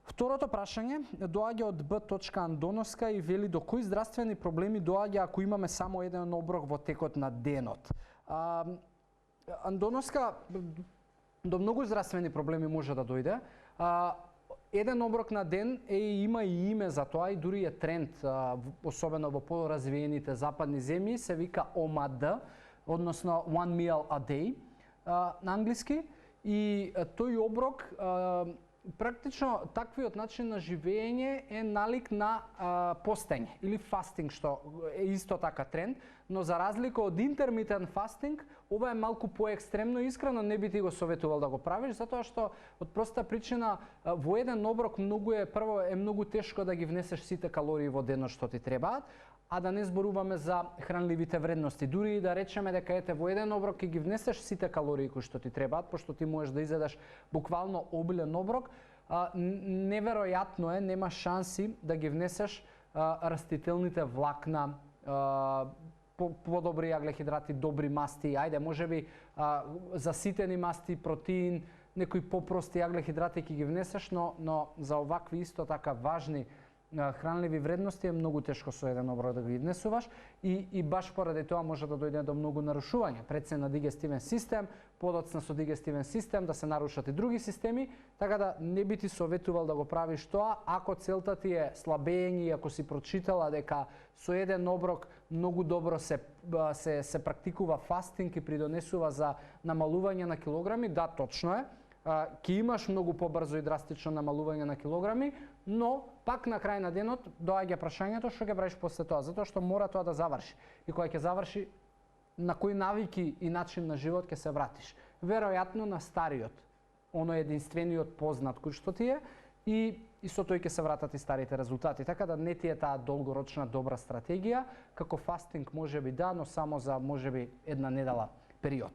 Второто прашање доаѓа од Б.Андоновска и вели до кои здравствени проблеми доаѓа ако имаме само еден оброк во текот на денот. Андоновска до многу здравствени проблеми може да дојде. Еден оброк на ден има и име за тоа и дури е тренд, особено во поразвиените западни земји, се вика ОМАД, односно One Meal a Day на англиски. И тој оброк практично таквиот начин на живење е налик на постење или фастинг, што е исто така тренд, но за разлика од интермитент фастинг, ова е малку поекстремно. Искрено не би ти го советувал да го правиш, затоа што од проста причина во еден оброк прво е многу тешко да ги внесеш сите калории во денот што ти требаат, а да не зборуваме за хранливите вредности. Дури и да речеме дека ете во еден оброк ќе ги внесеш сите калории кои што ти требаат, пошто ти можеш да изедеш буквално обилен оброк, неверојатно е, нема шанси да ги внесеш растителните влакна, подобри јаглехидрати, добри масти, ајде можеби заситени масти, протеин, некои попрости јаглехидрати ќе ги внесеш, но за овакви исто така важни хранливи вредности е многу тешко со еден оброк да ги внесуваш и баш поради тоа може да дојде до многу нарушувања. Пред на дигестивен систем, подоцна со дигестивен систем, да се нарушат и други системи, така да не би ти советувал да го правиш тоа ако целта ти е слабење и ако си прочитала дека со еден оброк многу добро се практикува фастинг и придонесува за намалување на килограми. Да, точно е. Ќе имаш многу побрзо и драстично намалување на килограми, но пак на крај на денот доаѓа прашањето што ќе правиш после тоа, затоа што мора тоа да заврши. И кога ќе заврши, на кои навики и начин на живот ќе се вратиш? Веројатно на стариот, оној единствениот познат кој што ти е, и со тој ќе се вратат и старите резултати. Така да не ти е таа долгорочна добра стратегија, како фастинг можеби да, но само за можеби една недела период.